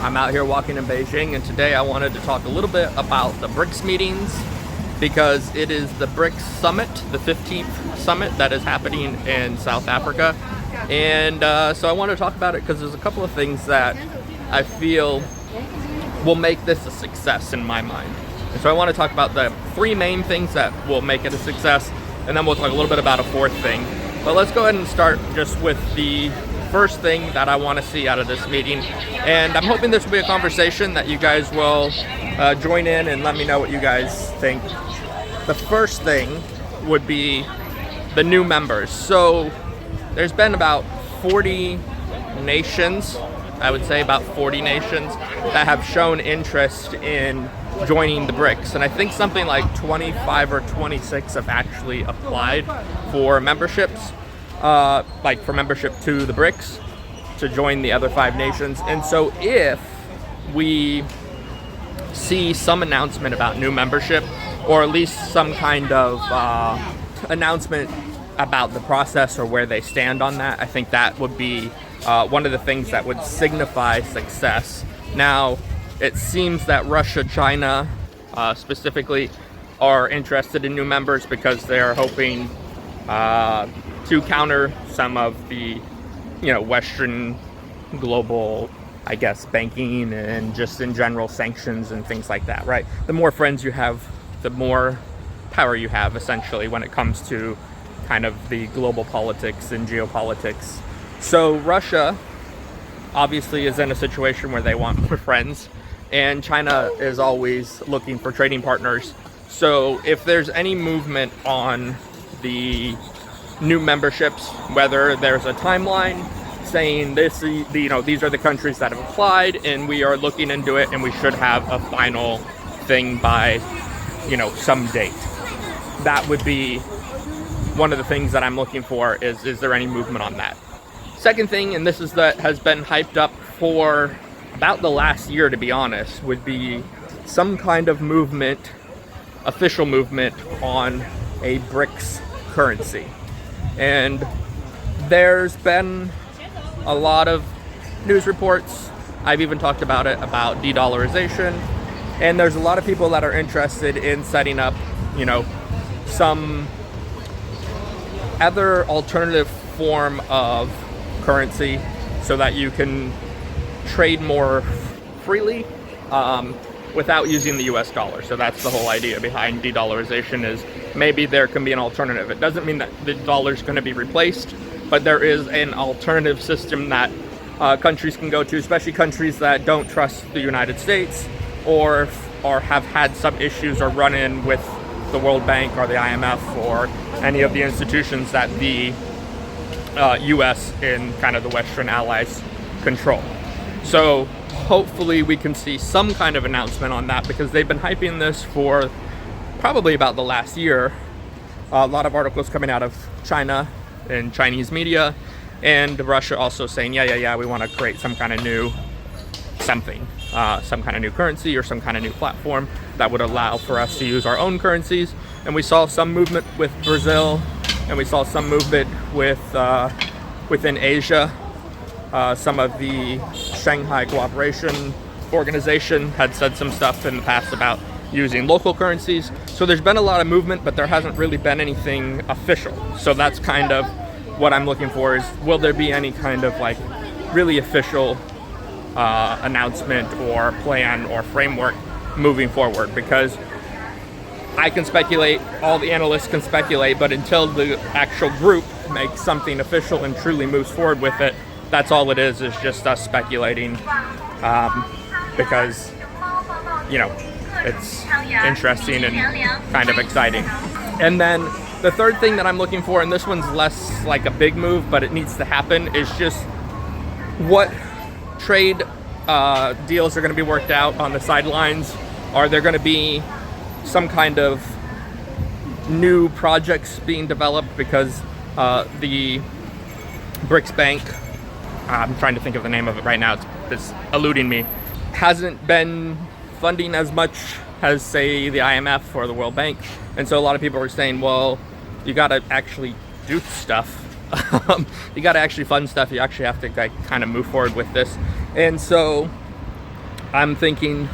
I'm out here walking in Beijing, and today I wanted to talk a little bit about the BRICS meetings because it is the BRICS Summit, the 15th summit that is happening in South Africa. And so I want to talk about it because there's a couple of things that I feel will make this a success in my mind. And so I want to talk about the three main things that will make it a success, and then we'll talk a little bit about a fourth thing. But let's go ahead and start just with the first thing that I want to see out of this meeting. And I'm hoping this will be a conversation that you guys will join in and let me know what you guys think. The first thing would be the new members. So there's been about 40 nations, I would say about 40 nations, that have shown interest in joining the BRICS. And I think something like 25 or 26 have actually applied for memberships, like for membership to the BRICS, to join the other 5 nations. And so if we see some announcement about new membership, or at least some kind of announcement about the process or where they stand on that, I think that would be one of the things that would signify success. Now, it seems that Russia, China, specifically, are interested in new members because they're hoping to counter some of the, Western global, I guess, banking and just in general sanctions and things like that, right? The more friends you have, the more power you have, essentially, when it comes to kind of the global politics and geopolitics. So Russia obviously is in a situation where they want more friends, and China is always looking for trading partners. So if there's any movement on the new memberships, whether there's a timeline saying this, these are the countries that have applied and we are looking into it and we should have a final thing by, some date. That would be one of the things that I'm looking for, is there any movement on that? Second thing, and this is that has been hyped up for about the last year, to be honest, would be some kind of movement, official movement on a BRICS currency. And there's been a lot of news reports. I've even talked about it, about de-dollarization. And there's a lot of people that are interested in setting up, some other alternative form of currency so that you can trade more freely without using the US dollar. So that's the whole idea behind de-dollarization, is maybe there can be an alternative. It doesn't mean that the dollar is going to be replaced, but there is an alternative system that countries can go to, especially countries that don't trust the United States or have had some issues or run in with the World Bank or the IMF or any of the institutions that the US and kind of the Western allies control. So hopefully we can see some kind of announcement on that, because they've been hyping this for probably about the last year. A lot of articles coming out of China and Chinese media, and Russia also saying, yeah, we want to create some kind of new something, some kind of new currency or some kind of new platform that would allow for us to use our own currencies. And we saw some movement with Brazil, and we saw some movement with within Asia. Some of the Shanghai Cooperation Organization had said some stuff in the past about using local currencies. So there's been a lot of movement, but there hasn't really been anything official. So that's kind of what I'm looking for, is will there be any kind of like really official announcement or plan or framework moving forward? Because I can speculate, all the analysts can speculate, but until the actual group makes something official and truly moves forward with it, that's all it is just us speculating, because, it's interesting and kind of exciting. And then the third thing that I'm looking for, and this one's less like a big move, but it needs to happen, is just what trade deals are going to be worked out on the sidelines. Are there going to be some kind of new projects being developed? Because the BRICS Bank, I'm trying to think of the name of it right now, it's eluding me, hasn't been funding as much as, say, the IMF or the World Bank. And so a lot of people are saying, well, you got to actually do stuff. You got to actually fund stuff. You actually have to kind of move forward with this. And so I'm thinking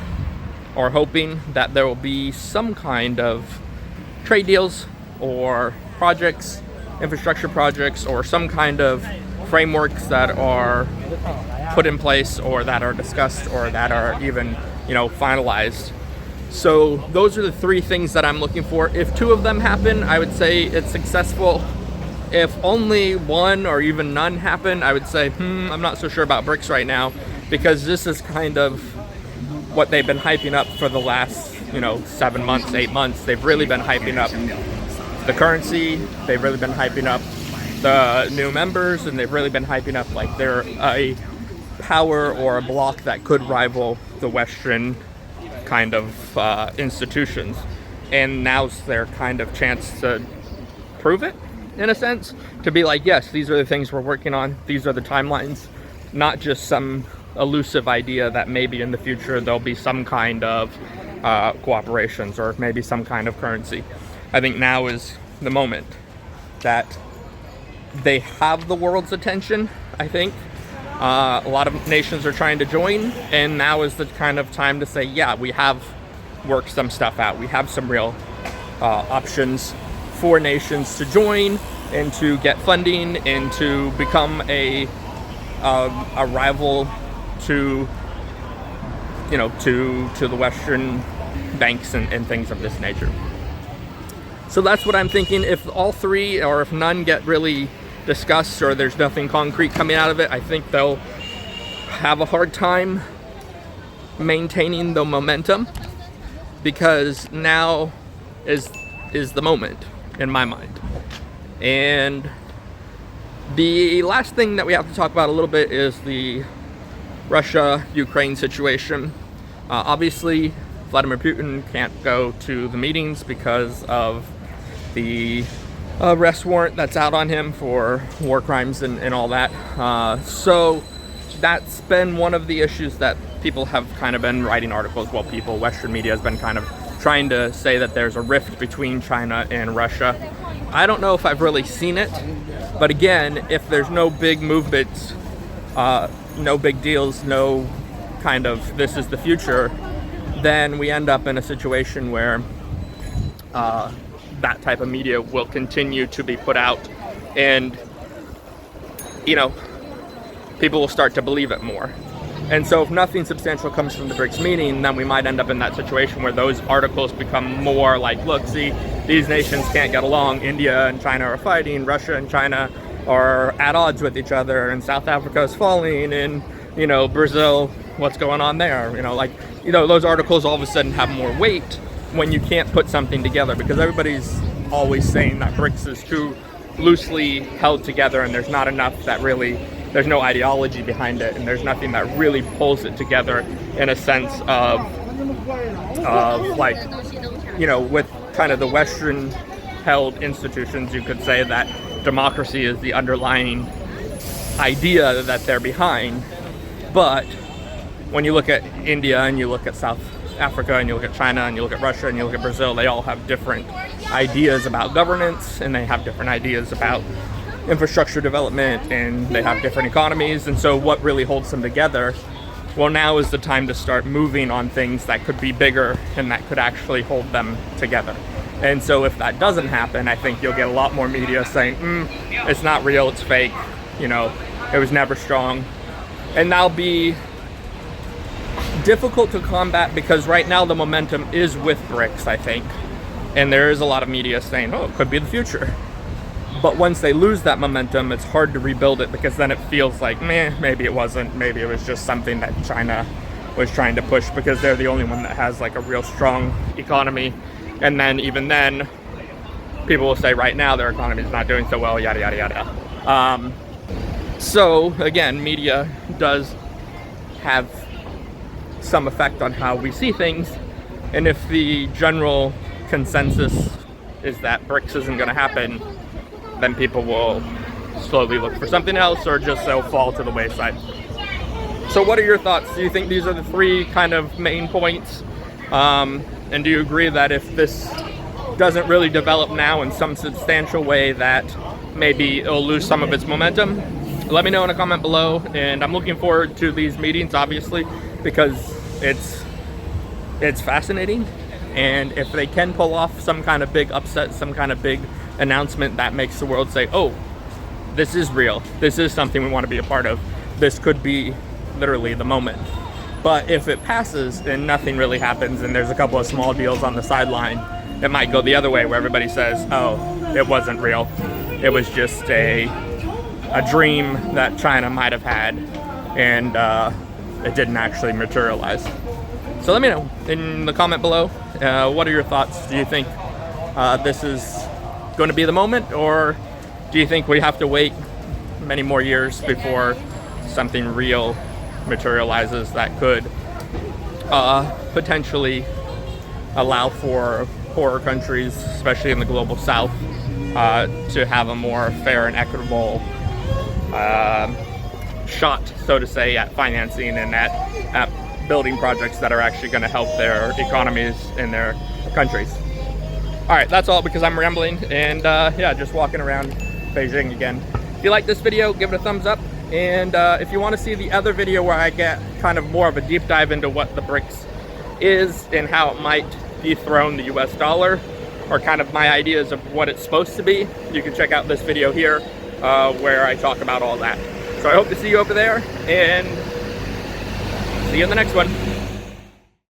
or hoping that there will be some kind of trade deals or projects, infrastructure projects, or some kind of frameworks that are put in place or that are discussed or that are even, finalized. So those are the three things that I'm looking for. If two of them happen, I would say it's successful. If only one or even none happen, I would say, I'm not so sure about BRICS right now, because this is kind of what they've been hyping up for the last, 7 months, 8 months. They've really been hyping up the currency. They've really been hyping up the new members, and they've really been hyping up like they're a power or a bloc that could rival the Western kind of institutions. And now's their kind of chance to prove it, in a sense, to be like, yes, these are the things we're working on. These are the timelines, not just some elusive idea that maybe in the future there'll be some kind of cooperations or maybe some kind of currency. I think now is the moment that they have the world's attention, I think. A lot of nations are trying to join, and now is the kind of time to say, yeah, we have worked some stuff out. We have some real options for nations to join and to get funding and to become a rival to, to the Western banks and things of this nature. So that's what I'm thinking. If all three or if none get really discussed or there's nothing concrete coming out of it, I think they'll have a hard time maintaining the momentum, because now is the moment in my mind. And the last thing that we have to talk about a little bit is the Russia-Ukraine situation. Obviously, Vladimir Putin can't go to the meetings because of the arrest warrant that's out on him for war crimes and all that. So that's been one of the issues that people have kind of been writing articles. Well, Western media has been kind of trying to say that there's a rift between China and Russia. I don't know if I've really seen it, but again, if there's no big movements, no big deals, no kind of this is the future, then we end up in a situation where that type of media will continue to be put out, and people will start to believe it more. And so if nothing substantial comes from the BRICS meeting, then we might end up in that situation where those articles become more like, look, see, these nations can't get along. India and China are fighting, Russia and China are at odds with each other, and South Africa is falling, and Brazil, what's going on there? Those articles all of a sudden have more weight when you can't put something together, because everybody's always saying that BRICS is too loosely held together and there's not enough that really, there's no ideology behind it, and there's nothing that really pulls it together in a sense of like, with kind of the Western held institutions, you could say that democracy is the underlying idea that they're behind. But when you look at India and you look at South Africa and you look at China and you look at Russia and you look at Brazil, they all have different ideas about governance, and they have different ideas about infrastructure development, and they have different economies. And so what really holds them together? Well, now is the time to start moving on things that could be bigger and that could actually hold them together. And so if that doesn't happen, I think you'll get a lot more media saying, it's not real, it's fake, it was never strong. And that'll be difficult to combat, because right now the momentum is with BRICS, I think. And there is a lot of media saying, oh, it could be the future. But once they lose that momentum, it's hard to rebuild it, because then it feels like, maybe it wasn't. Maybe it was just something that China was trying to push, because they're the only one that has like a real strong economy. And then even then, people will say right now their economy is not doing so well, yada, yada, yada. So again, media does have some effect on how we see things. And if the general consensus is that BRICS isn't going to happen, then people will slowly look for something else, or just they'll fall to the wayside. So what are your thoughts? Do you think these are the three kind of main points? And do you agree that if this doesn't really develop now in some substantial way, that maybe it'll lose some of its momentum? Let me know in a comment below, and I'm looking forward to these meetings, obviously, because it's fascinating. And if they can pull off some kind of big upset, some kind of big announcement that makes the world say, oh, this is real, this is something we want to be a part of, this could be literally the moment. But if it passes and nothing really happens and there's a couple of small deals on the sideline, it might go the other way where everybody says, oh, it wasn't real, it was just a dream that China might have had, and it didn't actually materialize. So let me know in the comment below, what are your thoughts? Do you think this is going to be the moment, or do you think we have to wait many more years before something real materializes that could potentially allow for poorer countries, especially in the global south, to have a more fair and equitable shot, so to say, at financing and at building projects that are actually going to help their economies in their countries. All right, that's all, because I'm rambling, and yeah, just walking around Beijing again. If you like this video, give it a thumbs up, and if you want to see the other video where I get kind of more of a deep dive into what the BRICS is and how it might dethrone the US dollar, or kind of my ideas of what it's supposed to be, you can check out this video here where I talk about all that. So I hope to see you over there, and see you in the next one.